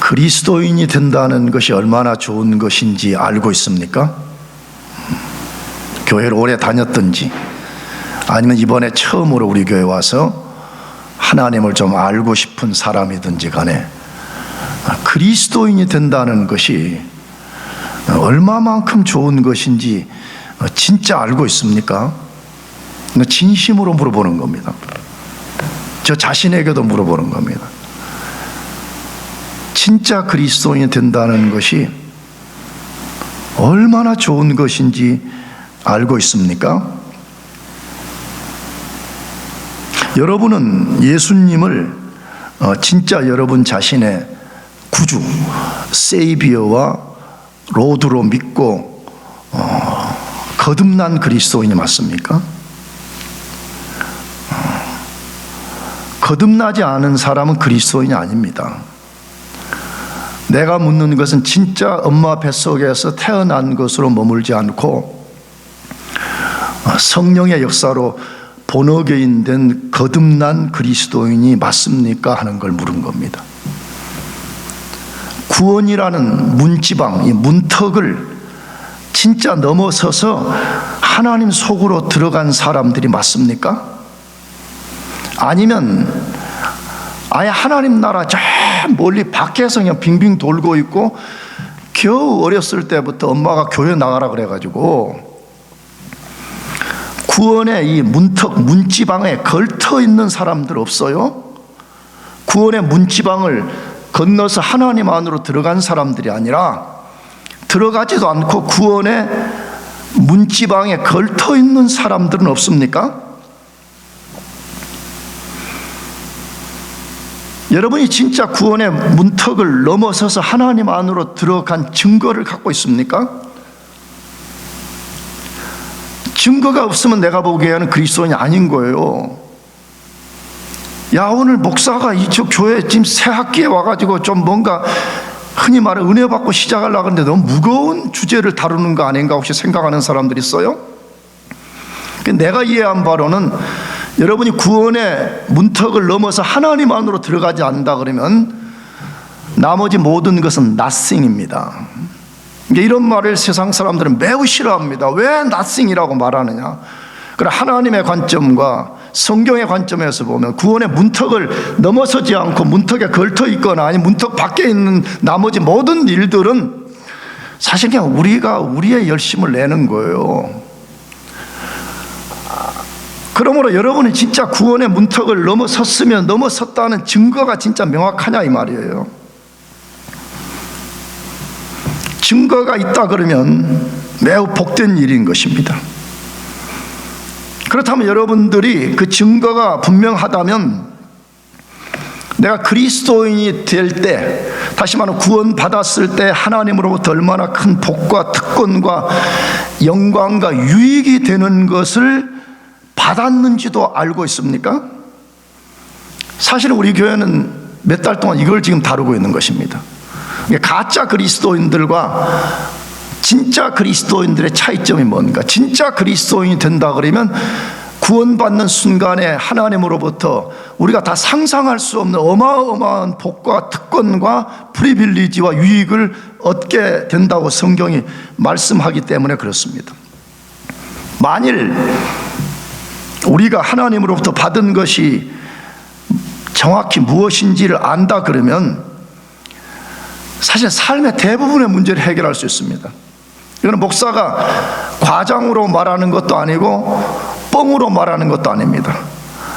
그리스도인이 된다는 것이 얼마나 좋은 것인지 알고 있습니까? 교회를 오래 다녔든지 아니면 이번에 처음으로 우리 교회 와서 하나님을 좀 알고 싶은 사람이든지 간에 그리스도인이 된다는 것이 얼마만큼 좋은 것인지 진짜 알고 있습니까? 진심으로 물어보는 겁니다. 저 자신에게도 물어보는 겁니다. 진짜 그리스도인이 된다는 것이 얼마나 좋은 것인지 알고 있습니까? 여러분은 예수님을 진짜 여러분 자신의 구주, 세이비어와 로드로 믿고 거듭난 그리스도인이 맞습니까? 거듭나지 않은 사람은 그리스도인이 아닙니다. 내가 묻는 것은 진짜 엄마 뱃속에서 태어난 것으로 머물지 않고 성령의 역사로 본어게인 된 거듭난 그리스도인이 맞습니까? 하는 걸 물은 겁니다. 구원이라는 문지방, 이 문턱을 진짜 넘어서서 하나님 속으로 들어간 사람들이 맞습니까? 아니면 아예 하나님 나라 저 멀리 밖에서 그냥 빙빙 돌고 있고 겨우 어렸을 때부터 엄마가 교회 나가라 그래가지고 구원의 이 문턱, 문지방에 걸터 있는 사람들 없어요? 구원의 문지방을 건너서 하나님 안으로 들어간 사람들이 아니라 들어가지도 않고 구원의 문지방에 걸터 있는 사람들은 없습니까? 여러분이 진짜 구원의 문턱을 넘어서서 하나님 안으로 들어간 증거를 갖고 있습니까? 증거가 없으면 내가 보기에는 그리스도인이 아닌 거예요. 야, 오늘 목사가 이쪽 교회 지금 새 학기에 와가지고 좀 뭔가 흔히 말해 은혜 받고 시작하려고 하는데 너무 무거운 주제를 다루는 거 아닌가 혹시 생각하는 사람들이 있어요? 내가 이해한 바로는 여러분이 구원의 문턱을 넘어서 하나님 안으로 들어가지 않는다 그러면 나머지 모든 것은 nothing입니다. 이런 말을 세상 사람들은 매우 싫어합니다. 왜 nothing이라고 말하느냐? 그러나 하나님의 관점과 성경의 관점에서 보면 구원의 문턱을 넘어서지 않고 문턱에 걸터 있거나 아니면 문턱 밖에 있는 나머지 모든 일들은 사실 그냥 우리가 우리의 열심을 내는 거예요. 그러므로 여러분이 진짜 구원의 문턱을 넘어섰으면 넘어섰다는 증거가 진짜 명확하냐 이 말이에요. 증거가 있다 그러면 매우 복된 일인 것입니다. 그렇다면 여러분들이 그 증거가 분명하다면 내가 그리스도인이 될 때, 다시 말하면 구원받았을 때 하나님으로부터 얼마나 큰 복과 특권과 영광과 유익이 되는 것을 받았는지도 알고 있습니까? 사실은 우리 교회는 몇 달 동안 이걸 지금 다루고 있는 것입니다. 가짜 그리스도인들과 진짜 그리스도인들의 차이점이 뭔가? 진짜 그리스도인이 된다 그러면 구원받는 순간에 하나님으로부터 우리가 다 상상할 수 없는 어마어마한 복과 특권과 프리빌리지와 유익을 얻게 된다고 성경이 말씀하기 때문에 그렇습니다. 만일 우리가 하나님으로부터 받은 것이 정확히 무엇인지를 안다 그러면 사실 삶의 대부분의 문제를 해결할 수 있습니다. 이거는 목사가 과장으로 말하는 것도 아니고 뻥으로 말하는 것도 아닙니다.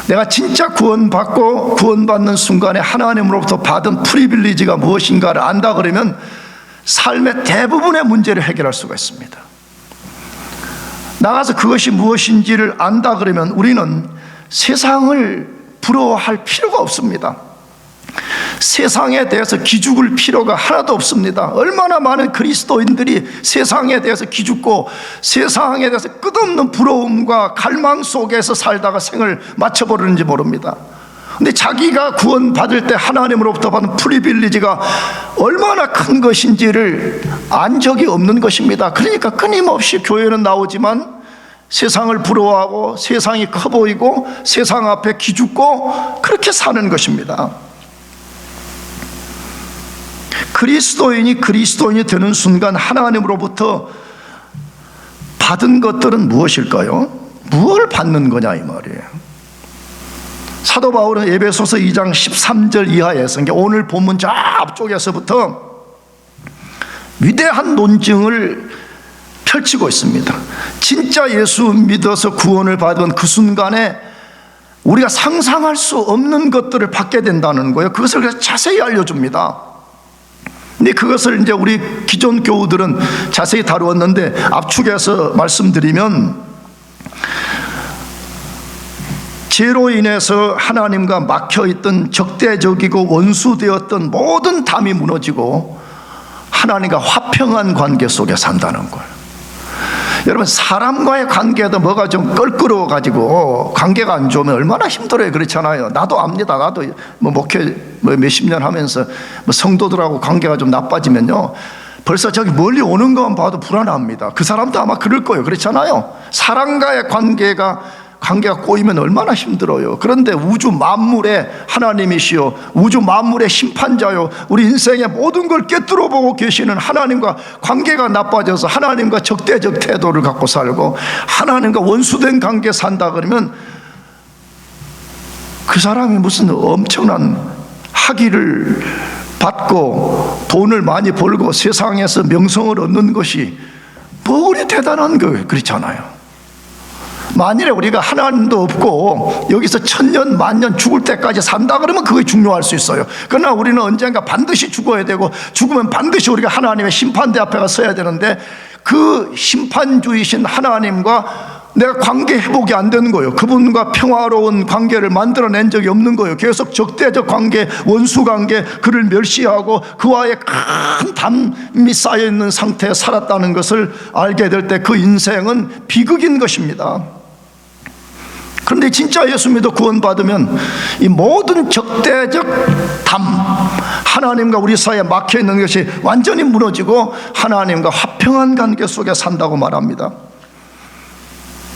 내가 진짜 구원받고 구원받는 순간에 하나님으로부터 받은 프리빌리지가 무엇인가를 안다 그러면 삶의 대부분의 문제를 해결할 수가 있습니다. 나가서 그것이 무엇인지를 안다 그러면 우리는 세상을 부러워할 필요가 없습니다. 세상에 대해서 기죽을 필요가 하나도 없습니다. 얼마나 많은 그리스도인들이 세상에 대해서 기죽고 세상에 대해서 끝없는 부러움과 갈망 속에서 살다가 생을 마쳐버리는지 모릅니다. 근데 자기가 구원받을 때 하나님으로부터 받은 프리빌리지가 얼마나 큰 것인지를 안 적이 없는 것입니다. 그러니까 끊임없이 교회는 나오지만 세상을 부러워하고 세상이 커 보이고 세상 앞에 기죽고 그렇게 사는 것입니다. 그리스도인이 되는 순간 하나님으로부터 받은 것들은 무엇일까요? 무엇을 받는 거냐 이 말이에요. 사도 바울은 에베소서 2장 13절 이하에서, 그러니까 오늘 본문 저 앞쪽에서부터 위대한 논증을 펼치고 있습니다. 진짜 예수 믿어서 구원을 받은 그 순간에 우리가 상상할 수 없는 것들을 받게 된다는 거예요. 그것을 그래서 자세히 알려줍니다. 근데 그것을 이제 우리 기존 교우들은 자세히 다루었는데 압축해서 말씀드리면, 죄로 인해서 하나님과 막혀있던 적대적이고 원수되었던 모든 담이 무너지고 하나님과 화평한 관계 속에 산다는 거예요. 여러분, 사람과의 관계도 뭐가 좀 껄끄러워가지고 관계가 안 좋으면 얼마나 힘들어요. 그렇잖아요. 나도 압니다. 나도 목회 몇십 년 하면서 성도들하고 관계가 좀 나빠지면요, 벌써 저기 멀리 오는 것만 봐도 불안합니다. 그 사람도 아마 그럴 거예요. 그렇잖아요. 사람과의 관계가 꼬이면 얼마나 힘들어요. 그런데 우주 만물의 하나님이시요, 우주 만물의 심판자요, 우리 인생의 모든 걸 꿰뚫어 보고 계시는 하나님과 관계가 나빠져서 하나님과 적대적 태도를 갖고 살고 하나님과 원수된 관계 산다 그러면 그 사람이 무슨 엄청난 학위를 받고 돈을 많이 벌고 세상에서 명성을 얻는 것이 뭐 그리 대단한 거예요. 그렇잖아요. 만일에 우리가 하나님도 없고 여기서 천년 만년 죽을 때까지 산다 그러면 그게 중요할 수 있어요. 그러나 우리는 언젠가 반드시 죽어야 되고, 죽으면 반드시 우리가 하나님의 심판대 앞에 가 서야 되는데, 그 심판주이신 하나님과 내가 관계 회복이 안 되는 거예요. 그분과 평화로운 관계를 만들어낸 적이 없는 거예요. 계속 적대적 관계, 원수 관계, 그를 멸시하고 그와의 큰 담이 쌓여있는 상태에 살았다는 것을 알게 될 때 그 인생은 비극인 것입니다. 그런데 진짜 예수 믿어 구원받으면 이 모든 적대적 담, 하나님과 우리 사이에 막혀있는 것이 완전히 무너지고 하나님과 화평한 관계 속에 산다고 말합니다.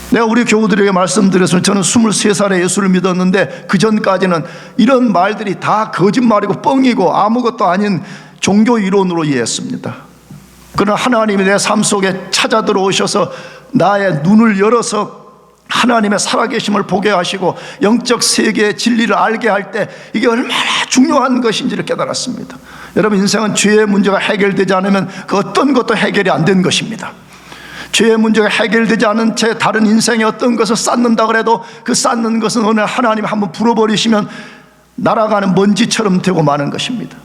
내가 우리 교우들에게 말씀드렸으면, 저는 23살에 예수를 믿었는데 그 전까지는 이런 말들이 다 거짓말이고 뻥이고 아무것도 아닌 종교 이론으로 이해했습니다. 그러나 하나님이 내 삶 속에 찾아 들어오셔서 나의 눈을 열어서 하나님의 살아계심을 보게 하시고 영적 세계의 진리를 알게 할 때 이게 얼마나 중요한 것인지를 깨달았습니다. 여러분, 인생은 죄의 문제가 해결되지 않으면 그 어떤 것도 해결이 안 된 것입니다. 죄의 문제가 해결되지 않은 채 다른 인생의 어떤 것을 쌓는다 그래도 그 쌓는 것은 오늘 하나님 한번 불어버리시면 날아가는 먼지처럼 되고 마는 것입니다.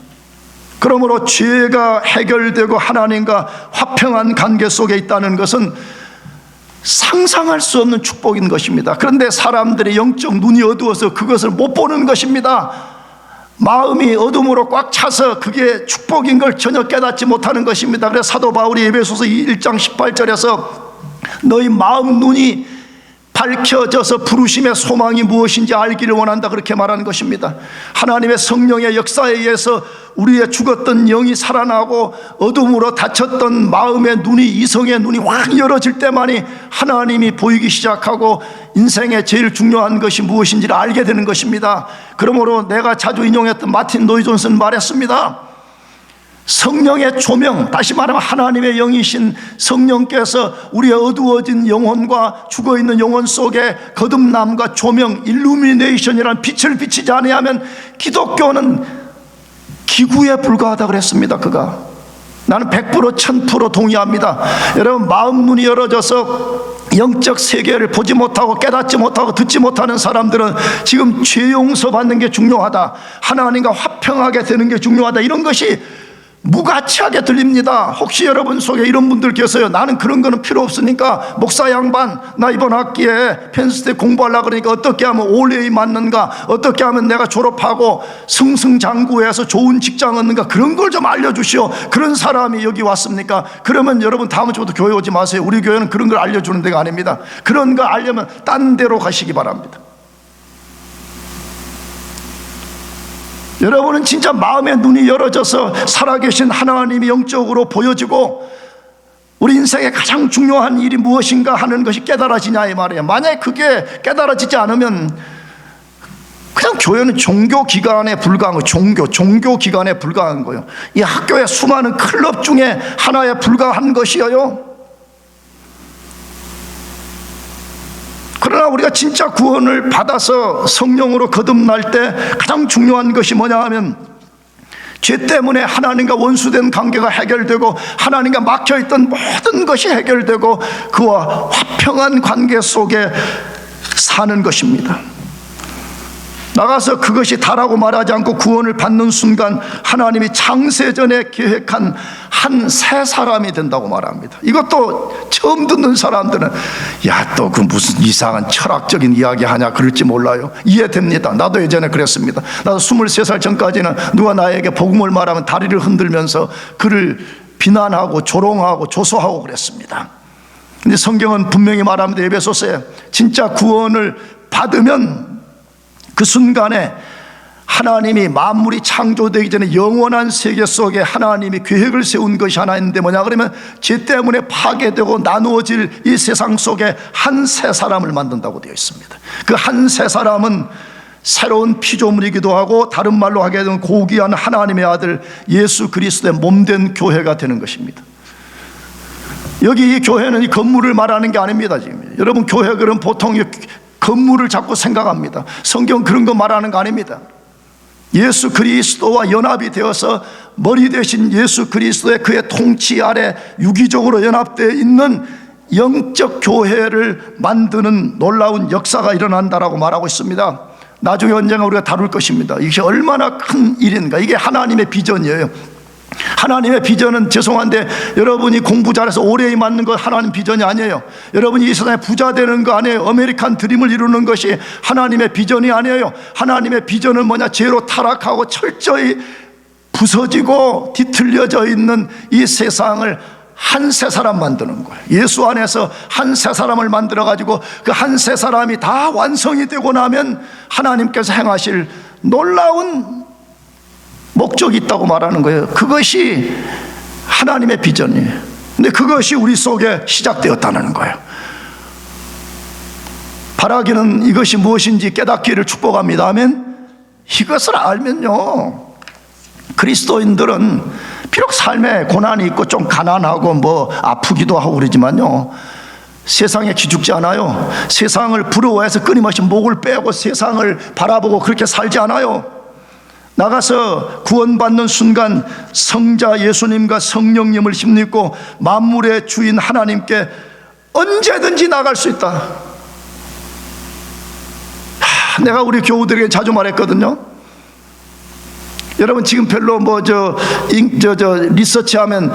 그러므로 죄가 해결되고 하나님과 화평한 관계 속에 있다는 것은 상상할 수 없는 축복인 것입니다. 그런데 사람들의 영적 눈이 어두워서 그것을 못 보는 것입니다. 마음이 어둠으로 꽉 차서 그게 축복인 걸 전혀 깨닫지 못하는 것입니다. 그래서 사도 바울이 에베소서 1장 18절에서 너희 마음 눈이 밝혀져서 부르심의 소망이 무엇인지 알기를 원한다, 그렇게 말하는 것입니다. 하나님의 성령의 역사에 의해서 우리의 죽었던 영이 살아나고 어둠으로 닫혔던 마음의 눈이, 이성의 눈이 확 열어질 때만이 하나님이 보이기 시작하고 인생의 제일 중요한 것이 무엇인지를 알게 되는 것입니다. 그러므로 내가 자주 인용했던 마틴 노이 존슨 말했습니다. 성령의 조명, 다시 말하면 하나님의 영이신 성령께서 우리의 어두워진 영혼과 죽어있는 영혼 속에 거듭남과 조명, 일루미네이션이라는 빛을 비치지 아니하면 기독교는 기구에 불과하다 그랬습니다. 그가 나는 100% 1000% 동의합니다. 여러분, 마음 눈이 열어져서 영적 세계를 보지 못하고 깨닫지 못하고 듣지 못하는 사람들은 지금 죄 용서 받는 게 중요하다, 하나님과 화평하게 되는 게 중요하다, 이런 것이 무가치하게 들립니다. 혹시 여러분 속에 이런 분들 계세요? 나는 그런 거는 필요 없으니까 목사 양반, 나 이번 학기에 펜스테 공부하려고 그러니까 어떻게 하면 올레이 맞는가, 어떻게 하면 내가 졸업하고 승승장구해서 좋은 직장 얻는가, 그런 걸 좀 알려주시오. 그런 사람이 여기 왔습니까? 그러면 여러분 다음 주부터 교회 오지 마세요. 우리 교회는 그런 걸 알려주는 데가 아닙니다. 그런 거 알려면 딴 데로 가시기 바랍니다. 여러분은 진짜 마음의 눈이 열어져서 살아계신 하나님이 영적으로 보여지고 우리 인생의 가장 중요한 일이 무엇인가 하는 것이 깨달아지냐 이 말이에요. 만약에 그게 깨달아지지 않으면 그냥 교회는 종교 기관에 불과한 거예요. 종교 기관에 불과한 거예요. 이 학교의 수많은 클럽 중에 하나에 불과한 것이에요. 그러나 우리가 진짜 구원을 받아서 성령으로 거듭날 때 가장 중요한 것이 뭐냐 하면, 죄 때문에 하나님과 원수된 관계가 해결되고 하나님과 막혀있던 모든 것이 해결되고 그와 화평한 관계 속에 사는 것입니다. 나가서 그것이 다라고 말하지 않고 구원을 받는 순간 하나님이 창세전에 계획한 한 새 사람이 된다고 말합니다. 이것도 처음 듣는 사람들은 야, 또 그 무슨 이상한 철학적인 이야기 하냐 그럴지 몰라요. 이해됩니다. 나도 예전에 그랬습니다. 나도 23살 전까지는 누가 나에게 복음을 말하면 다리를 흔들면서 그를 비난하고 조롱하고 조소하고 그랬습니다. 근데 성경은 분명히 말합니다. 에베소서에 진짜 구원을 받으면 그 순간에 하나님이 만물이 창조되기 전에 영원한 세계 속에 하나님이 계획을 세운 것이 하나 있는데 뭐냐 그러면 죄 때문에 파괴되고 나누어질 이 세상 속에 한 새 사람을 만든다고 되어 있습니다. 그 한 새 사람은 새로운 피조물이기도 하고 다른 말로 하게 되면 고귀한 하나님의 아들 예수 그리스도의 몸된 교회가 되는 것입니다. 여기 이 교회는 이 건물을 말하는 게 아닙니다. 지금 여러분 교회 그럼 보통 건물을 자꾸 생각합니다. 성경 그런 거 말하는 거 아닙니다. 예수 그리스도와 연합이 되어서 머리 대신 예수 그리스도의 그의 통치 아래 유기적으로 연합되어 있는 영적 교회를 만드는 놀라운 역사가 일어난다라고 말하고 있습니다. 나중에 언젠가 우리가 다룰 것입니다. 이게 얼마나 큰 일인가. 이게 하나님의 비전이에요. 하나님의 비전은 죄송한데 여러분이 공부 잘해서 오래 맞는 거 하나님 비전이 아니에요. 여러분이 이 세상에 부자 되는 거 아니에요. 아메리칸 드림을 이루는 것이 하나님의 비전이 아니에요. 하나님의 비전은 뭐냐? 죄로 타락하고 철저히 부서지고 뒤틀려져 있는 이 세상을 한 새 사람 만드는 거예요. 예수 안에서 한 새 사람을 만들어 가지고 그 한 새 사람이 다 완성이 되고 나면 하나님께서 행하실 놀라운 목적이 있다고 말하는 거예요. 그것이 하나님의 비전이에요. 근데 그것이 우리 속에 시작되었다는 거예요. 바라기는 이것이 무엇인지 깨닫기를 축복합니다. 아멘. 이것을 알면요, 그리스도인들은 비록 삶에 고난이 있고 좀 가난하고 뭐 아프기도 하고 그러지만요, 세상에 기죽지 않아요. 세상을 부러워해서 끊임없이 목을 빼고 세상을 바라보고 그렇게 살지 않아요. 나가서 구원받는 순간 성자 예수님과 성령님을 힘입고 만물의 주인 하나님께 언제든지 나갈 수 있다. 내가 우리 교우들에게 자주 말했거든요. 여러분 지금 별로 리서치하면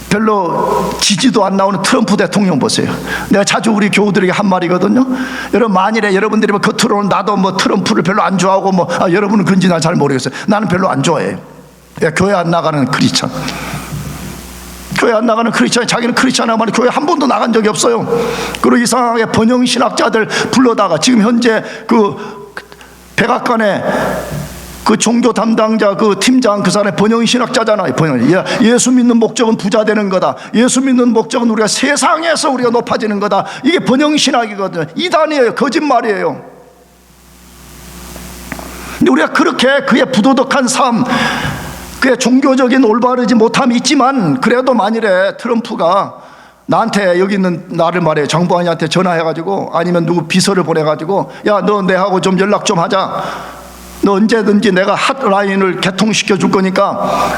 별로 지지도 안 나오는 트럼프 대통령 보세요. 내가 자주 우리 교우들에게 한 말이거든요. 여러분 만일에 여러분들이 겉으로는 나도 트럼프를 별로 안 좋아하고 여러분은 그런지 난 잘 모르겠어요. 나는 별로 안 좋아해요. 교회 안 나가는 크리스찬. 교회 안 나가는 크리스찬이 자기는 크리스찬이란 말이 교회 한 번도 나간 적이 없어요. 그리고 이상하게 번영신학자들 불러다가 지금 현재 그 백악관에 그 종교 담당자 그 팀장 그 사람의 번영신학자잖아요. 예수 믿는 목적은 부자 되는 거다. 예수 믿는 목적은 우리가 세상에서 우리가 높아지는 거다. 이게 번영신학이거든요. 이단이에요. 거짓말이에요. 근데 우리가 그렇게 그의 부도덕한 삶, 그의 종교적인 올바르지 못함이 있지만 그래도 만일에 트럼프가 나한테 여기 있는 나를 말해요. 장부환이한테 전화해가지고 아니면 누구 비서를 보내가지고 야, 너 내하고 좀 연락 좀 하자. 너 언제든지 내가 핫라인을 개통시켜 줄 거니까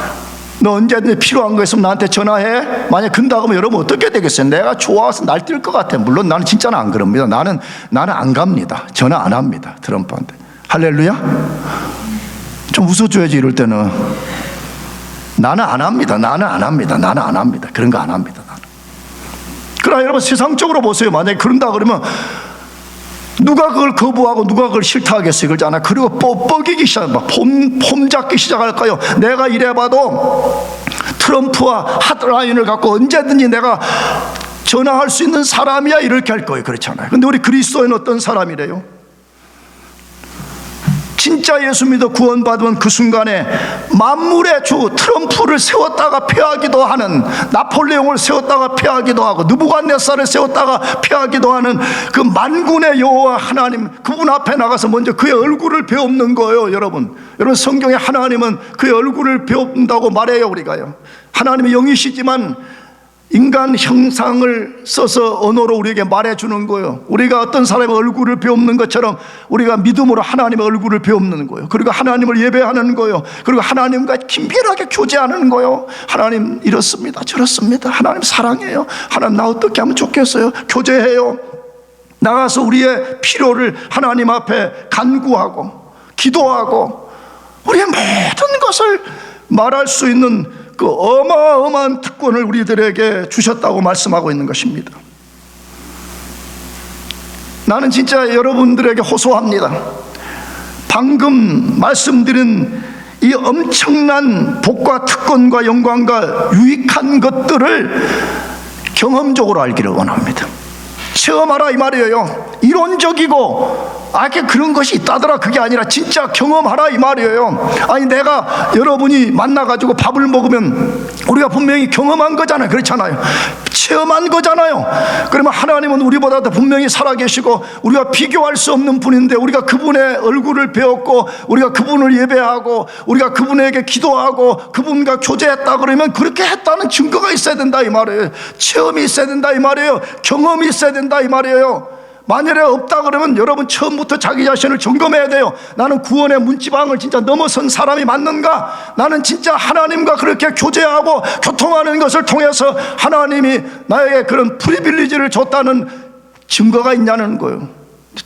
너 언제든지 필요한 거 있으면 나한테 전화해. 만약 근다 그러면 여러분 어떻게 되겠어요? 내가 좋아서 날뛸 것 같아. 물론 나는 진짜는 안 그럽니다. 나는 안 갑니다. 전화 안 합니다. 트럼프한테. 할렐루야? 좀 웃어줘야지. 이럴 때는 나는 안 합니다. 나는 안 합니다. 그런 거 안 합니다. 나는. 그러나 여러분 세상적으로 보세요. 만약에 그런다 그러면 누가 그걸 거부하고 누가 그걸 싫다 하겠어요? 그러잖아. 그리고 뻐기기 시작합니다. 폼 잡기 시작할까요? 내가 이래봐도 트럼프와 핫라인을 갖고 언제든지 내가 전화할 수 있는 사람이야 이렇게 할 거예요. 그렇잖아요. 근데 우리 그리스도인은 어떤 사람이래요? 진짜 예수 믿어 구원받은 그 순간에 만물의 주 트럼프를 세웠다가 패하기도 하는, 나폴레옹을 세웠다가 패하기도 하고, 느부갓네살을 세웠다가 패하기도 하는 그 만군의 여호와 하나님, 그분 앞에 나가서 먼저 그의 얼굴을 베옵는 거예요. 여러분 성경에 하나님은 그의 얼굴을 베옵는다고 말해요. 우리가요, 하나님이 영이시지만 인간 형상을 써서 언어로 우리에게 말해주는 거예요. 우리가 어떤 사람의 얼굴을 베옵는 것처럼 우리가 믿음으로 하나님의 얼굴을 베옵는 거예요. 그리고 하나님을 예배하는 거예요. 그리고 하나님과 긴밀하게 교제하는 거예요. 하나님 이렇습니다, 저렇습니다, 하나님 사랑해요, 하나님 나 어떻게 하면 좋겠어요, 교제해요. 나가서 우리의 필요를 하나님 앞에 간구하고 기도하고 우리의 모든 것을 말할 수 있는 그 어마어마한 특권을 우리들에게 주셨다고 말씀하고 있는 것입니다. 나는 진짜 여러분들에게 호소합니다. 방금 말씀드린 이 엄청난 복과 특권과 영광과 유익한 것들을 경험적으로 알기를 원합니다. 체험하라 이 말이에요. 이론적이고 그런 것이 있다더라 그게 아니라 진짜 경험하라 이 말이에요. 아니 내가 여러분이 만나가지고 밥을 먹으면 우리가 분명히 경험한 거잖아요. 그렇잖아요. 체험한 거잖아요. 그러면 하나님은 우리보다 더 분명히 살아계시고 우리가 비교할 수 없는 분인데, 우리가 그분의 얼굴을 배웠고 우리가 그분을 예배하고 우리가 그분에게 기도하고 그분과 교제했다 그러면 그렇게 했다는 증거가 있어야 된다 이 말이에요. 체험이 있어야 된다 이 말이에요. 경험이 있어야 된다 이 말이에요. 만약에 없다 그러면 여러분 처음부터 자기 자신을 점검해야 돼요. 나는 구원의 문지방을 진짜 넘어선 사람이 맞는가? 나는 진짜 하나님과 그렇게 교제하고 교통하는 것을 통해서 하나님이 나에게 그런 프리빌리지를 줬다는 증거가 있냐는 거예요.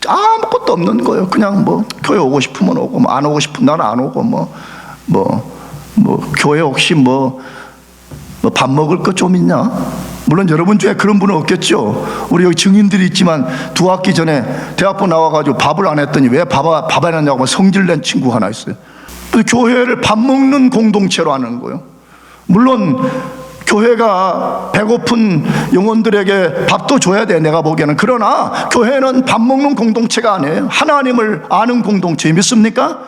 아무것도 없는 거예요. 그냥 교회 오고 싶으면 오고 안 오고 싶으면 나는 안 오고 교회 혹시 밥 먹을 거 좀 있냐? 물론 여러분 중에 그런 분은 없겠죠. 우리 여기 증인들이 있지만 2학기 전에 대학부 나와가지고 밥을 안 했더니 왜 밥 안 했냐고 성질낸 친구 하나 있어요. 교회를 밥 먹는 공동체로 하는 거예요. 물론 교회가 배고픈 영혼들에게 밥도 줘야 돼, 내가 보기에는. 그러나 교회는 밥 먹는 공동체가 아니에요. 하나님을 아는 공동체. 믿습니까?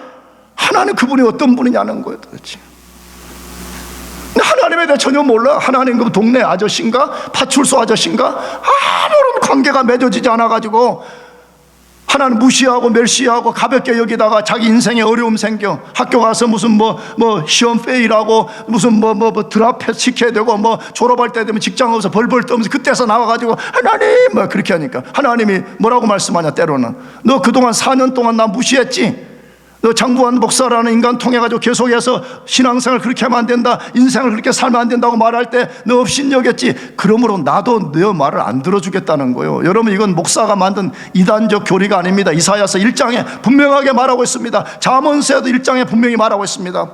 하나님 그분이 어떤 분이냐는 거예요 도대체. 하나님에 대해 전혀 몰라. 하나님 그 동네 아저씨인가? 파출소 아저씨인가? 아무런 관계가 맺어지지 않아가지고 하나님 무시하고 멸시하고 가볍게 여기다가 자기 인생에 어려움 생겨 학교 가서 무슨 시험 페일하고 무슨 드랍 시켜야 되고 졸업할 때 되면 직장 없어 벌벌 떠면서 그때서 나와가지고 하나님 그렇게 하니까 하나님이 뭐라고 말씀하냐. 때로는 너 그동안 4년 동안 나 무시했지? 너 장구한 목사라는 인간 통해가지고 계속해서 신앙생활을 그렇게 하면 안 된다, 인생을 그렇게 살면 안 된다고 말할 때 너 업신여겼지? 그러므로 나도 너 말을 안 들어주겠다는 거예요. 여러분 이건 목사가 만든 이단적 교리가 아닙니다. 이사야서 1장에 분명하게 말하고 있습니다. 잠언서에도 1장에 분명히 말하고 있습니다.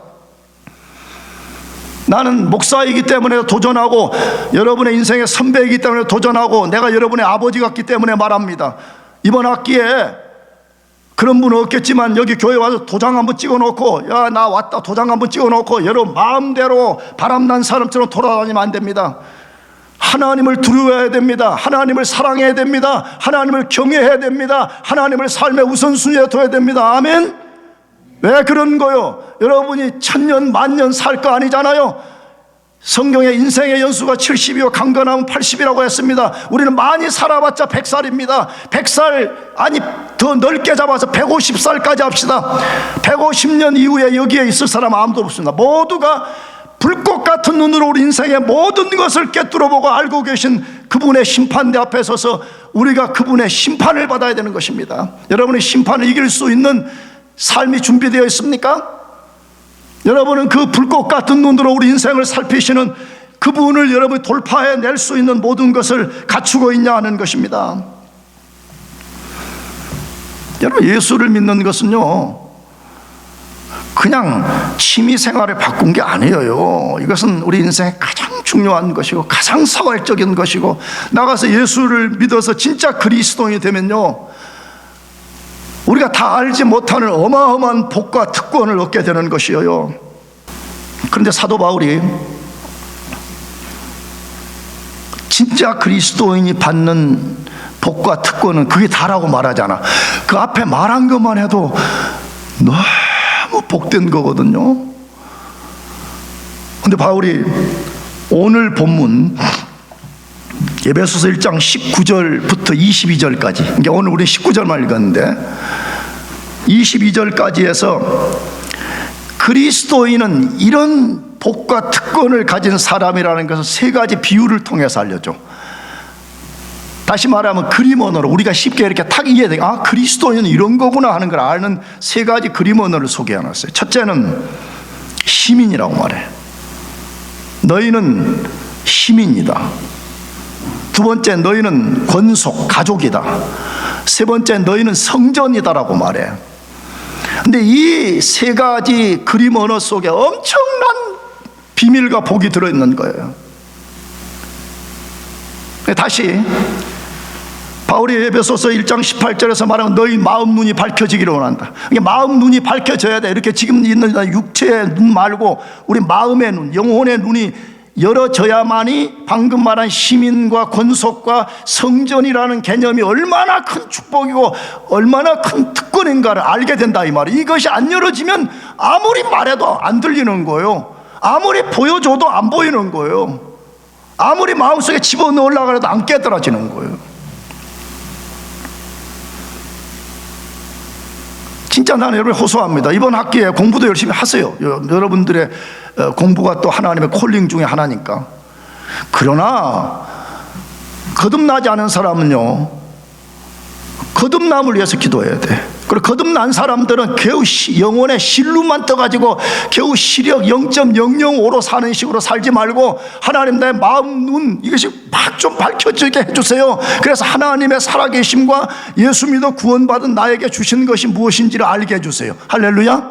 나는 목사이기 때문에 도전하고 여러분의 인생의 선배이기 때문에 도전하고 내가 여러분의 아버지 같기 때문에 말합니다. 이번 학기에 그런 분은 없겠지만 여기 교회 와서 도장 한번 찍어놓고 야 나 왔다 도장 한번 찍어놓고 여러분 마음대로 바람난 사람처럼 돌아다니면 안 됩니다. 하나님을 두려워해야 됩니다. 하나님을 사랑해야 됩니다. 하나님을 경외해야 됩니다. 하나님을 삶의 우선순위에 둬야 됩니다. 아멘. 왜 그런 거요? 여러분이 1000년 만년 살 거 아니잖아요. 성경의 인생의 연수가 70이요 강건하면 80이라고 했습니다. 우리는 많이 살아봤자 100살입니다. 100살 아니 더 넓게 잡아서 150살까지 합시다. 150년 이후에 여기에 있을 사람 아무도 없습니다. 모두가 불꽃 같은 눈으로 우리 인생의 모든 것을 꿰뚫어보고 알고 계신 그분의 심판대 앞에 서서 우리가 그분의 심판을 받아야 되는 것입니다. 여러분의 심판을 이길 수 있는 삶이 준비되어 있습니까? 여러분은 그 불꽃 같은 눈으로 우리 인생을 살피시는 그분을 여러분이 돌파해낼 수 있는 모든 것을 갖추고 있냐 하는 것입니다. 여러분 예수를 믿는 것은요 그냥 취미생활에 바꾼 게 아니에요. 이것은 우리 인생에 가장 중요한 것이고 가장 사활적인 것이고, 나가서 예수를 믿어서 진짜 그리스도인이 되면요 우리가 다 알지 못하는 어마어마한 복과 특권을 얻게 되는 것이에요. 그런데 사도 바울이 진짜 그리스도인이 받는 복과 특권은 그게 다라고 말하잖아. 그 앞에 말한 것만 해도 너무 복된 거거든요. 근데 바울이 오늘 본문 에베소서 1장 19절부터 22절까지, 그러니까 오늘 우리 19절만 읽었는데 22절까지 해서 그리스도인은 이런 복과 특권을 가진 사람이라는 것을 세 가지 비유를 통해서 알려줘. 다시 말하면 그림 언어로 우리가 쉽게 이렇게 탁 이해돼. 아, 그리스도인은 이런 거구나 하는 걸 아는 세 가지 그림 언어를 소개해놨어요. 첫째는 시민이라고 말해. 너희는 시민이다. 두 번째, 너희는 권속, 가족이다. 세 번째, 너희는 성전이다라고 말해. 근데 이 세 가지 그림 언어 속에 엄청난 비밀과 복이 들어있는 거예요. 다시 바울이 에베소서 1장 18절에서 말하면 너희 마음 눈이 밝혀지기를 원한다. 마음 눈이 밝혀져야 돼. 이렇게 지금 있는 육체의 눈 말고 우리 마음의 눈, 영혼의 눈이 열어져야만이 방금 말한 시민과 권속과 성전이라는 개념이 얼마나 큰 축복이고 얼마나 큰 특권인가를 알게 된다 이 말이에요. 이것이 안 열어지면 아무리 말해도 안 들리는 거예요. 아무리 보여줘도 안 보이는 거예요. 아무리 마음속에 집어넣으려고 해도 안 깨달아지는 거예요. 진짜 나는 여러분 호소합니다. 이번 학기에 공부도 열심히 하세요. 여러분들의 공부가 또 하나님의 콜링 중에 하나니까. 그러나 거듭나지 않은 사람은요, 거듭남을 위해서 기도해야 돼. 그리고 거듭난 사람들은 겨우 영혼의 실루만 떠가지고 겨우 시력 0.005로 사는 식으로 살지 말고 하나님 내 마음 눈 이것이 막 좀 밝혀지게 해주세요. 그래서 하나님의 살아계심과 예수 믿어 구원받은 나에게 주신 것이 무엇인지를 알게 해주세요. 할렐루야.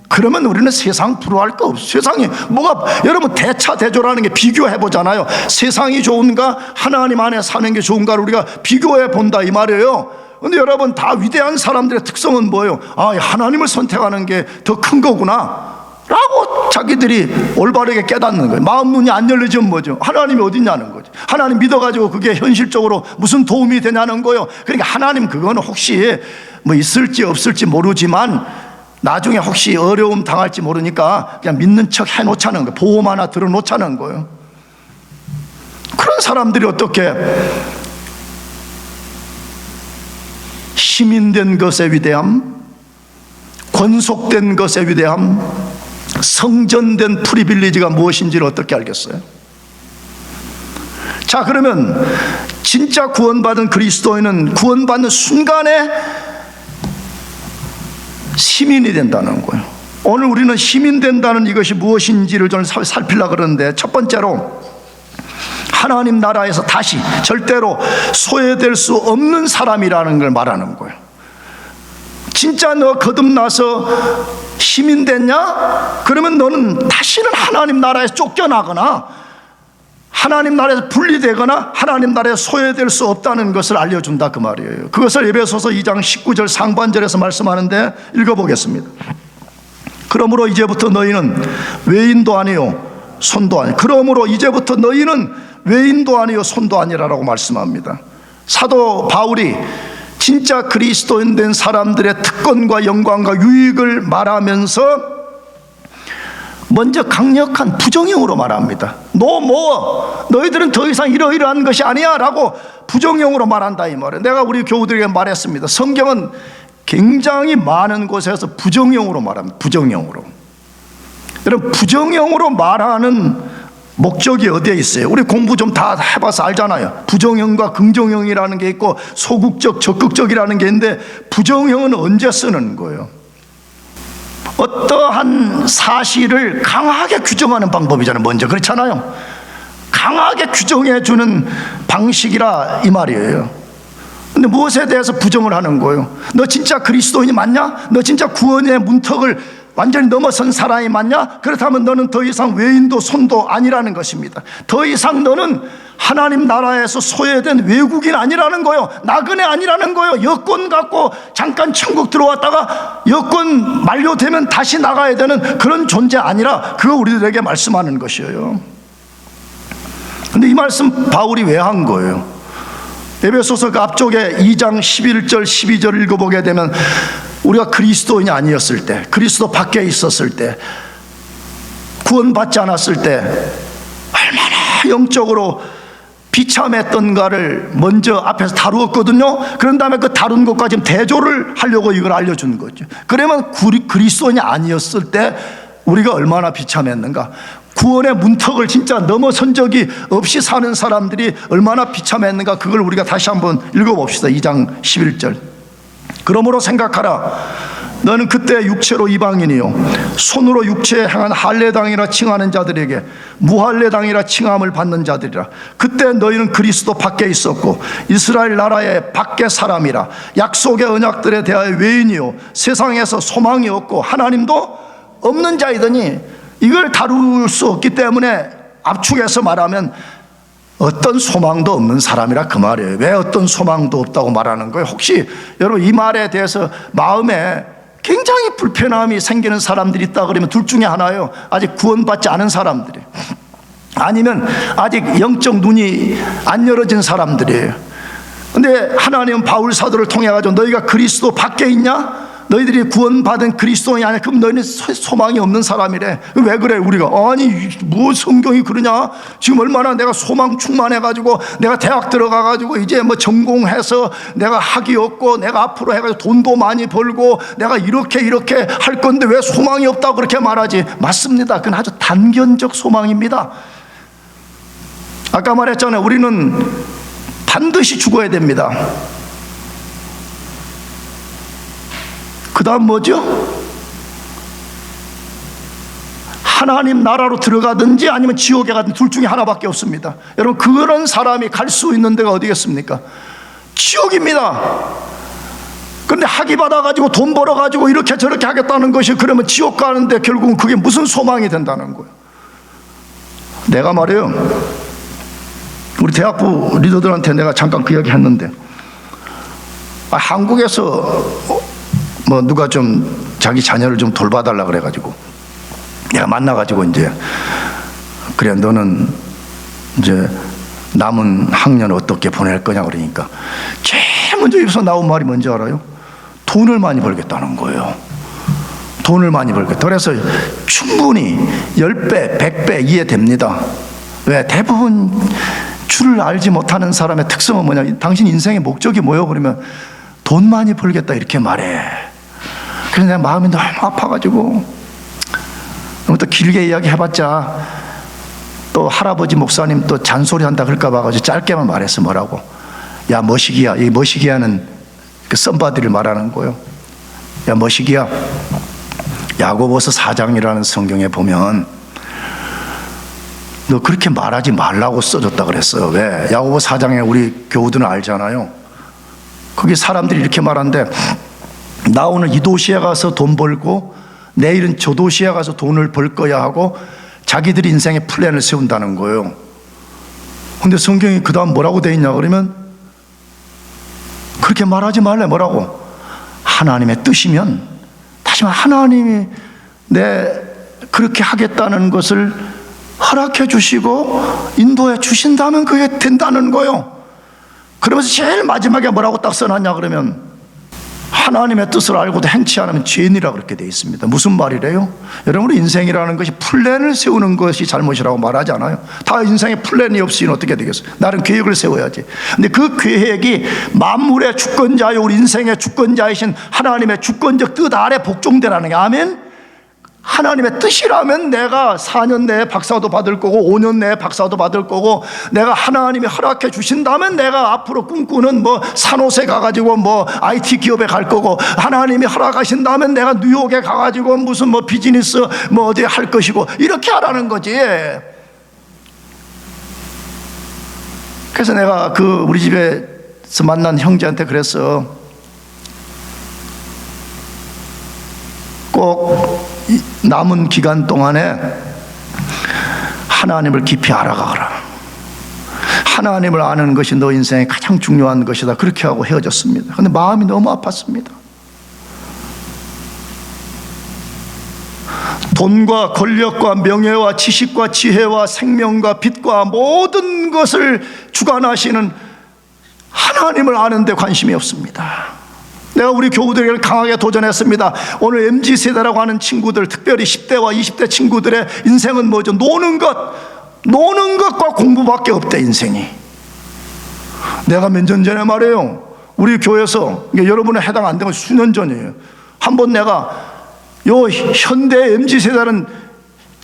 그러면 우리는 세상 부러워할 거 없어요. 세상이 뭐가, 여러분 대차대조라는 게 비교해보잖아요. 세상이 좋은가 하나님 안에 사는 게 좋은가를 우리가 비교해 본다 이 말이에요. 근데 여러분 다 위대한 사람들의 특성은 뭐예요? 아, 하나님을 선택하는 게 더 큰 거구나 라고 자기들이 올바르게 깨닫는 거예요. 마음 눈이 안 열려지면 뭐죠? 하나님이 어딨냐는 거죠. 하나님 믿어가지고 그게 현실적으로 무슨 도움이 되냐는 거예요. 그러니까 하나님 그거는 혹시 뭐 있을지 없을지 모르지만 나중에 혹시 어려움 당할지 모르니까 그냥 믿는 척 해놓자는 거예요. 보험 하나 들어놓자는 거예요. 그런 사람들이 어떻게 시민된 것의 위대함, 권속된 것의 위대함, 성전된 프리빌리지가 무엇인지를 어떻게 알겠어요? 자, 그러면 진짜 구원받은 그리스도인은 구원받는 순간에 시민이 된다는 거예요. 오늘 우리는 시민 된다는 이것이 무엇인지를 좀 살피려고 그러는데, 첫 번째로 하나님 나라에서 다시 절대로 소외될 수 없는 사람이라는 걸 말하는 거예요. 진짜 너 거듭나서 시민 됐냐? 그러면 너는 다시는 하나님 나라에서 쫓겨나거나 하나님 나라에서 분리되거나 하나님 나라에 소외될 수 없다는 것을 알려준다 그 말이에요. 그것을 에베소서 2장 19절 상반절에서 말씀하는데 읽어보겠습니다. 그러므로 이제부터 너희는 외인도 아니요 손도 아니요. 그러므로 이제부터 너희는 외인도 아니요 손도 아니라라고 말씀합니다. 사도 바울이 진짜 그리스도인 된 사람들의 특권과 영광과 유익을 말하면서 먼저 강력한 부정형으로 말합니다. 너희들은 더 이상 이러이러한 것이 아니야 라고 부정형으로 말한다 이 말이에요. 내가 우리 교우들에게 말했습니다. 성경은 굉장히 많은 곳에서 부정형으로 말합니다. 부정형으로. 여러분, 부정형으로 말하는 목적이 어디에 있어요? 우리 공부 좀 다 해봐서 알잖아요. 부정형과 긍정형이라는 게 있고 소극적, 적극적이라는 게 있는데 부정형은 언제 쓰는 거예요? 어떠한 사실을 강하게 규정하는 방법이잖아요. 먼저 그렇잖아요. 강하게 규정해 주는 방식이라 이 말이에요. 근데 무엇에 대해서 부정을 하는 거예요? 너 진짜 그리스도인이 맞냐? 너 진짜 구원의 문턱을 완전히 넘어선 사람이 맞냐? 그렇다면 너는 더 이상 외인도 손도 아니라는 것입니다. 더 이상 너는 하나님 나라에서 소외된 외국인 아니라는 거예요. 나그네 아니라는 거예요. 여권 갖고 잠깐 천국 들어왔다가 여권 만료되면 다시 나가야 되는 그런 존재 아니라, 그거 우리들에게 말씀하는 것이에요. 근데 이 말씀 바울이 왜 한 거예요? 에베소서 그 앞쪽에 2장 11절 12절 읽어보게 되면 우리가 그리스도인이 아니었을 때, 그리스도 밖에 있었을 때, 구원받지 않았을 때 얼마나 영적으로 비참했던가를 먼저 앞에서 다루었거든요. 그런 다음에 그 다룬 것과 지금 대조를 하려고 이걸 알려주는 거죠. 그러면 그리스도인이 아니었을 때 우리가 얼마나 비참했는가, 구원의 문턱을 진짜 넘어선 적이 없이 사는 사람들이 얼마나 비참했는가, 그걸 우리가 다시 한번 읽어봅시다. 2장 11절. 그러므로 생각하라. 너는 그때 육체로 이방인이요 손으로 육체에 행한 할례당이라 칭하는 자들에게 무할례당이라 칭함을 받는 자들이라. 그때 너희는 그리스도 밖에 있었고 이스라엘 나라의 밖에 사람이라. 약속의 언약들에 대하여 외인이요 세상에서 소망이 없고 하나님도 없는 자이더니, 이걸 다룰 수 없기 때문에 압축해서 말하면 어떤 소망도 없는 사람이라 그 말이에요. 왜 어떤 소망도 없다고 말하는 거예요? 혹시 여러분 이 말에 대해서 마음에 굉장히 불편함이 생기는 사람들이 있다 그러면 둘 중에 하나예요. 아직 구원받지 않은 사람들이, 아니면 아직 영적 눈이 안 열어진 사람들이에요. 근데 하나님은 바울 사도를 통해 가지고 너희가 그리스도 밖에 있냐? 너희들이 구원받은 그리스도인이 아니야? 그럼 너희는 소망이 없는 사람이래. 왜 그래 우리가? 아니 뭐 성경이 그러냐? 지금 얼마나 내가 소망 충만해가지고 내가 대학 들어가가지고 이제 뭐 전공해서 내가 학위 얻고 내가 앞으로 해가지고 돈도 많이 벌고 내가 이렇게 할 건데 왜 소망이 없다고 그렇게 말하지? 맞습니다. 그건 아주 단견적 소망입니다. 아까 말했잖아요. 우리는 반드시 죽어야 됩니다. 그 다음 뭐죠? 하나님 나라로 들어가든지 아니면 지옥에 가든지 둘 중에 하나밖에 없습니다. 여러분, 그런 사람이 갈 수 있는 데가 어디겠습니까? 지옥입니다. 그런데 학위 받아가지고 돈 벌어가지고 이렇게 저렇게 하겠다는 것이, 그러면 지옥 가는데 결국은 그게 무슨 소망이 된다는 거예요? 내가 말이에요, 우리 대학부 리더들한테 내가 잠깐 그 이야기 했는데, 한국에서 뭐 누가 좀 자기 자녀를 좀 돌봐달라 그래가지고 내가 만나가지고 이제, 그래 너는 이제 남은 학년 어떻게 보낼 거냐 그러니까 제일 먼저 입에서 나온 말이 뭔지 알아요? 돈을 많이 벌겠다는 거예요. 돈을 많이 벌겠다. 그래서 충분히 10배, 100배 이해됩니다. 왜? 대부분 줄을 알지 못하는 사람의 특성은 뭐냐? 당신 인생의 목적이 뭐예요? 그러면 돈 많이 벌겠다 이렇게 말해. 그래서 내 마음이 너무 아파가지고, 너무 또 길게 이야기해봤자 또 할아버지 목사님 또 잔소리 한다 그럴까 봐가지고 짧게만 말했어. 뭐라고? 야 머시기야. 이 머시기야는 그 썸바디를 말하는 거예요. 야 머시기야, 야고보서 4장이라는 성경에 보면 너 그렇게 말하지 말라고 써줬다 그랬어요. 왜? 야고보 4장에 우리 교우들은 알잖아요. 거기 사람들이 이렇게 말하는데, 나 오늘 이 도시에 가서 돈 벌고 내일은 저 도시에 가서 돈을 벌 거야 하고 자기들이 인생의 플랜을 세운다는 거예요. 근데 성경이 그 다음 뭐라고 돼 있냐 그러면, 그렇게 말하지 말래. 뭐라고? 하나님의 뜻이면, 다시 말해 하나님이 내 그렇게 하겠다는 것을 허락해 주시고 인도해 주신다면 그게 된다는 거예요. 그러면서 제일 마지막에 뭐라고 딱 써놨냐 그러면, 하나님의 뜻을 알고도 행치 않으면 죄인이라 그렇게 되어 있습니다. 무슨 말이래요? 여러분, 우리 인생이라는 것이 플랜을 세우는 것이 잘못이라고 말하지 않아요. 다 인생에 플랜이 없으면 어떻게 되겠어요? 나름 계획을 세워야지. 근데 그 계획이 만물의 주권자요, 우리 인생의 주권자이신 하나님의 주권적 뜻 아래 복종되라는 게, 아멘? 하나님의 뜻이라면 내가 4년 내에 박사도 받을 거고 5년 내에 박사도 받을 거고, 내가 하나님이 허락해 주신다면 내가 앞으로 꿈꾸는 뭐 산호세 가가지고 뭐 IT 기업에 갈 거고, 하나님이 허락하신다면 내가 뉴욕에 가가지고 무슨 뭐 비즈니스 뭐 어디 할 것이고, 이렇게 하라는 거지. 그래서 내가 그 우리 집에서 만난 형제한테 그랬어. 꼭 남은 기간 동안에 하나님을 깊이 알아가라. 하나님을 아는 것이 너 인생의 가장 중요한 것이다. 그렇게 하고 헤어졌습니다. 그런데 마음이 너무 아팠습니다. 돈과 권력과 명예와 지식과 지혜와 생명과 빛과 모든 것을 주관하시는 하나님을 아는 데 관심이 없습니다. 내가 우리 교우들에게 강하게 도전했습니다. 오늘 MZ세대라고 하는 친구들, 특별히 10대와 20대 친구들의 인생은 뭐죠? 노는 것과 공부밖에 없대, 인생이. 내가 몇 년 전에 말이에요, 우리 교회에서, 여러분에 해당 안 되는 건 수년 전이에요, 한번 내가 요 현대 MZ세대는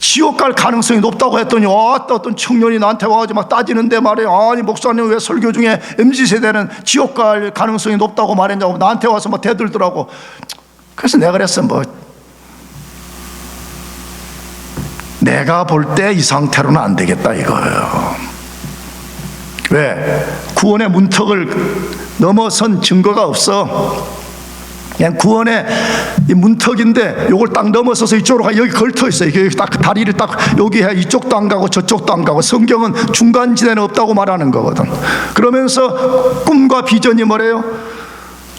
지옥 갈 가능성이 높다고 했더니 어떤 청년이 나한테 와가지고 막 따지는데 말이에요. 아니 목사님, 왜 설교 중에 MZ세대는 지옥 갈 가능성이 높다고 말했냐고 나한테 와서 막 대들더라고. 그래서 내가 그랬어, 내가 볼 때 이 상태로는 안 되겠다 이거예요. 왜? 구원의 문턱을 넘어선 증거가 없어. 그냥 구원의 이 문턱인데 요걸 딱 넘어서서 이쪽으로 가, 여기 걸터 있어요. 여기 딱 다리를 딱 여기 해, 이쪽도 안 가고 저쪽도 안 가고. 성경은 중간지대는 없다고 말하는 거거든. 그러면서 꿈과 비전이 뭐래요?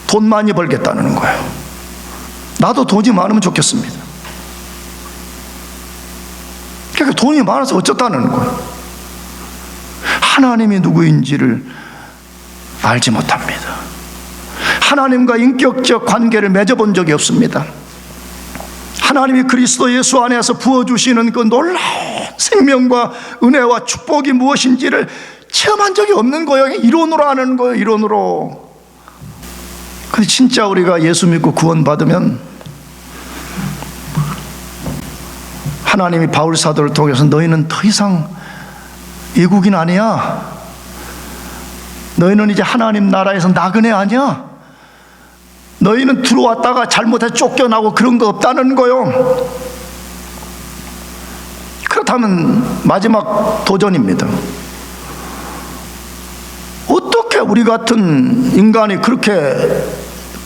돈 많이 벌겠다는 거예요. 나도 돈이 많으면 좋겠습니다. 그러니까 돈이 많아서 어쩌다는 거예요. 하나님이 누구인지를 알지 못합니다. 하나님과 인격적 관계를 맺어본 적이 없습니다. 하나님이 그리스도 예수 안에서 부어주시는 그 놀라운 생명과 은혜와 축복이 무엇인지를 체험한 적이 없는 거예요. 이론으로 아는 거예요, 이론으로. 근데 진짜 우리가 예수 믿고 구원받으면 하나님이 바울 사도를 통해서 너희는 더 이상 외국인 아니야. 너희는 이제 하나님 나라에서 나그네 아니야. 너희는 들어왔다가 잘못해 쫓겨나고 그런 거 없다는 거요. 그렇다면 마지막 도전입니다. 어떻게 우리 같은 인간이 그렇게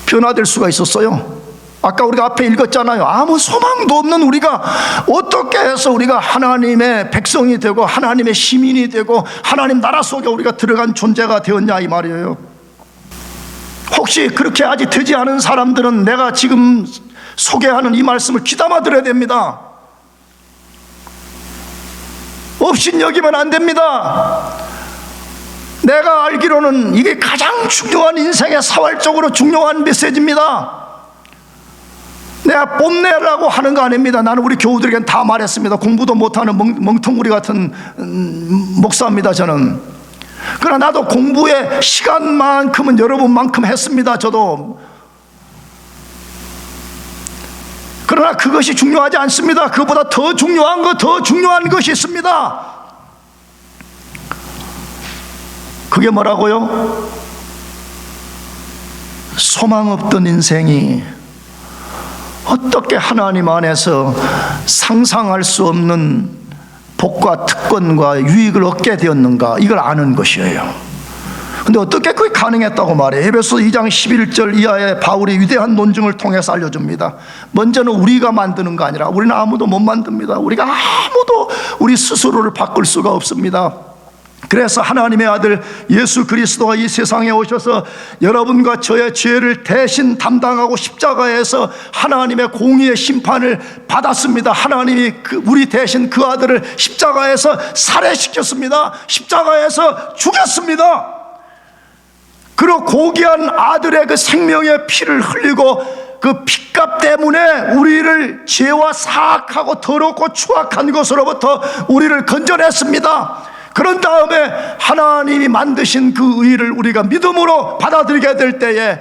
변화될 수가 있었어요? 아까 우리가 앞에 읽었잖아요. 아무 소망도 없는 우리가 어떻게 해서 우리가 하나님의 백성이 되고 하나님의 시민이 되고 하나님 나라 속에 우리가 들어간 존재가 되었냐 이 말이에요. 혹시 그렇게 아직 되지 않은 사람들은 내가 지금 소개하는 이 말씀을 귀담아 들어야 됩니다. 업신여기면 안 됩니다. 내가 알기로는 이게 가장 중요한, 인생의 사활적으로 중요한 메시지입니다. 내가 뽐내라고 하는 거 아닙니다. 나는 우리 교우들에게는 다 말했습니다. 공부도 못하는 멍텅구리 같은 목사입니다, 저는. 그러나 나도 공부의 시간만큼은 여러분만큼 했습니다, 저도. 그러나 그것이 중요하지 않습니다. 그보다 더 중요한 것이 있습니다. 그게 뭐라고요? 소망 없던 인생이 어떻게 하나님 안에서 상상할 수 없는 복과 특권과 유익을 얻게 되었는가, 이걸 아는 것이에요. 근데 어떻게 그게 가능했다고 말해요? 에베소 2장 11절 이하에 바울이 위대한 논증을 통해서 알려줍니다. 먼저는 우리가 만드는 거 아니라, 우리는 아무도 못 만듭니다. 우리가 아무도 우리 스스로를 바꿀 수가 없습니다. 그래서 하나님의 아들 예수 그리스도가 이 세상에 오셔서 여러분과 저의 죄를 대신 담당하고 십자가에서 하나님의 공의의 심판을 받았습니다. 하나님이 우리 대신 그 아들을 십자가에서 살해시켰습니다. 십자가에서 죽였습니다. 그리고 고귀한 아들의 그 생명의 피를 흘리고 그 핏값 때문에 우리를 죄와 사악하고 더럽고 추악한 것으로부터 우리를 건져냈습니다. 그런 다음에 하나님이 만드신 그 의를 우리가 믿음으로 받아들이게 될 때에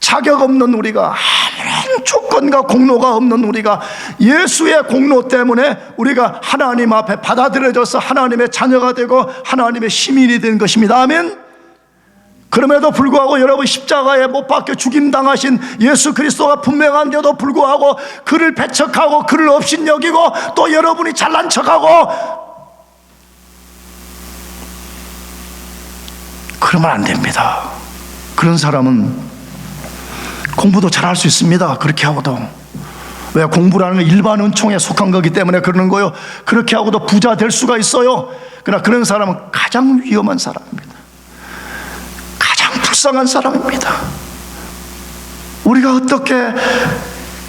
자격 없는 우리가, 아무런 조건과 공로가 없는 우리가 예수의 공로 때문에 우리가 하나님 앞에 받아들여져서 하나님의 자녀가 되고 하나님의 시민이 된 것입니다. 아멘. 그럼에도 불구하고 여러분, 십자가에 못 박혀 죽임당하신 예수 그리스도가 분명한데도 불구하고 그를 배척하고 그를 업신여기고 또 여러분이 잘난 척하고, 그러면 안 됩니다. 그런 사람은 공부도 잘할 수 있습니다. 그렇게 하고도. 왜? 공부라는 건 일반 은총에 속한 거기 때문에 그러는 거예요. 그렇게 하고도 부자 될 수가 있어요. 그러나 그런 사람은 가장 위험한 사람입니다. 가장 불쌍한 사람입니다. 우리가 어떻게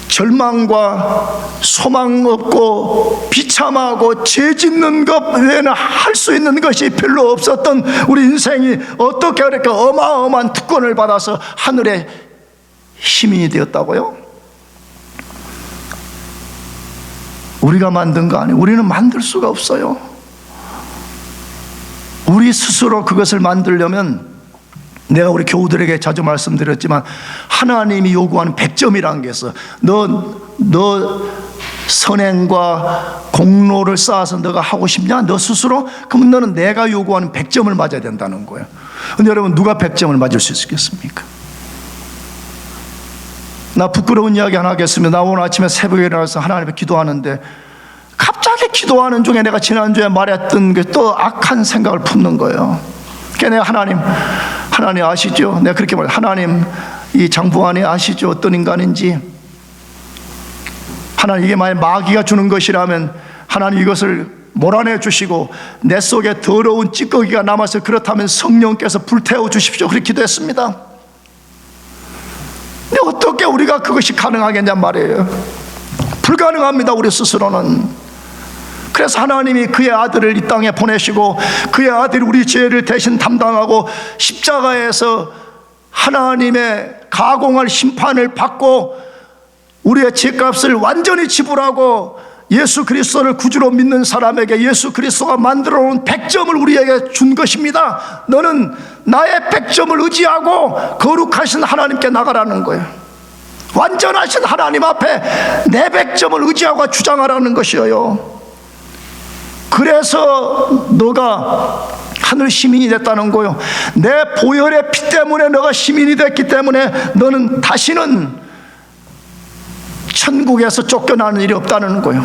절망과 소망 없고 비참하고 죄 짓는 것 외에는 할 수 있는 것이 별로 없었던 우리 인생이 어떻게 그렇게 어마어마한 특권을 받아서 하늘의 시민이 되었다고요? 우리가 만든 거 아니에요. 우리는 만들 수가 없어요. 우리 스스로 그것을 만들려면, 내가 우리 교우들에게 자주 말씀드렸지만 하나님이 요구하는 100점이라는 게 있어. 너 선행과 공로를 쌓아서 너가 하고 싶냐? 너 스스로? 그러면 너는 내가 요구하는 100점을 맞아야 된다는 거예요. 근데 여러분, 누가 100점을 맞을 수 있겠습니까? 나 부끄러운 이야기 하나 하겠습니다. 나 오늘 아침에 새벽에 일어나서 하나님 앞에 기도하는데 갑자기 기도하는 중에 내가 지난주에 말했던 게 또 악한 생각을 품는 거예요. 그러니까 내가 하나님 아시죠? 내가 그렇게 말해요. 하나님, 이 장부안이 아시죠? 어떤 인간인지. 하나님, 이게 만약 마귀가 주는 것이라면 하나님 이것을 몰아내 주시고 내 속에 더러운 찌꺼기가 남아서 그렇다면 성령께서 불태워 주십시오. 그렇게 기도했습니다. 근데 어떻게 우리가 그것이 가능하겠냔 말이에요. 불가능합니다, 우리 스스로는. 그래서 하나님이 그의 아들을 이 땅에 보내시고 그의 아들이 우리 죄를 대신 담당하고 십자가에서 하나님의 가공할 심판을 받고 우리의 죄값을 완전히 지불하고 예수 그리스도를 구주로 믿는 사람에게 예수 그리스도가 만들어 놓은 100점을 우리에게 준 것입니다. 너는 나의 100점을 의지하고 거룩하신 하나님께 나가라는 거예요. 완전하신 하나님 앞에 내 100점을 의지하고 주장하라는 것이에요. 그래서 너가 하늘 시민이 됐다는 거예요. 내 보혈의 피 때문에 너가 시민이 됐기 때문에 너는 다시는 천국에서 쫓겨나는 일이 없다는 거예요.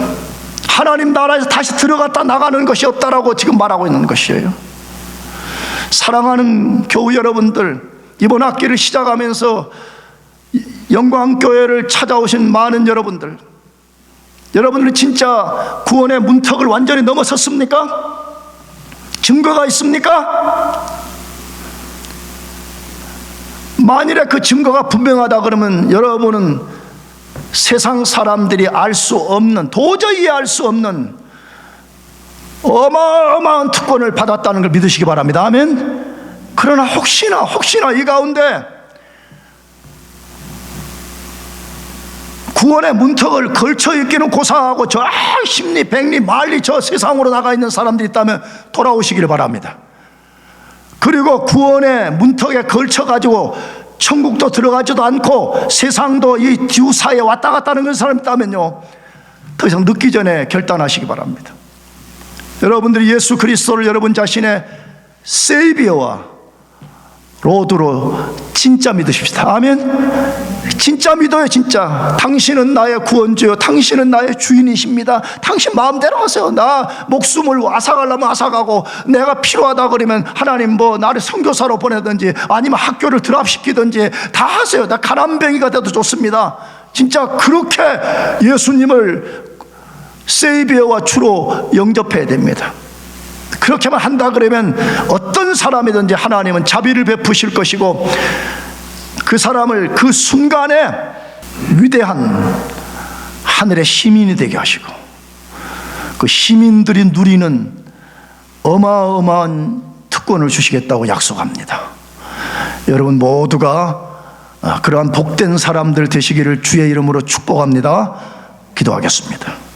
하나님 나라에서 다시 들어갔다 나가는 것이 없다라고 지금 말하고 있는 것이에요. 사랑하는 교우 여러분들, 이번 학기를 시작하면서 영광교회를 찾아오신 많은 여러분들, 여러분들은 진짜 구원의 문턱을 완전히 넘어섰습니까? 증거가 있습니까? 만일에 그 증거가 분명하다 그러면 여러분은 세상 사람들이 알 수 없는, 도저히 이해할 수 없는 어마어마한 특권을 받았다는 걸 믿으시기 바랍니다. 아멘. 그러나 혹시나 이 가운데 구원의 문턱을 걸쳐 있기는 고사하고 저 십리 백리 만리 저 세상으로 나가 있는 사람들이 있다면 돌아오시기를 바랍니다. 그리고 구원의 문턱에 걸쳐 가지고 천국도 들어가지도 않고 세상도 이 두 사이에 왔다 갔다 하는 사람이 있다면요, 더 이상 늦기 전에 결단하시기 바랍니다. 여러분들이 예수 그리스도를 여러분 자신의 세이비어와 로드로 진짜 믿으십시다. 아멘. 진짜 믿어요. 진짜 당신은 나의 구원주요, 당신은 나의 주인이십니다. 당신 마음대로 하세요. 나 목숨을 앗아가려면 앗아가고, 내가 필요하다 그러면 하나님 나를 선교사로 보내든지 아니면 학교를 드랍시키든지 다 하세요. 나 가난뱅이가 돼도 좋습니다. 진짜 그렇게 예수님을 세이비어와 주로 영접해야 됩니다. 그렇게만 한다 그러면 어떤 사람이든지 하나님은 자비를 베푸실 것이고 그 사람을 그 순간에 위대한 하늘의 시민이 되게 하시고 그 시민들이 누리는 어마어마한 특권을 주시겠다고 약속합니다. 여러분 모두가 그러한 복된 사람들 되시기를 주의 이름으로 축복합니다. 기도하겠습니다.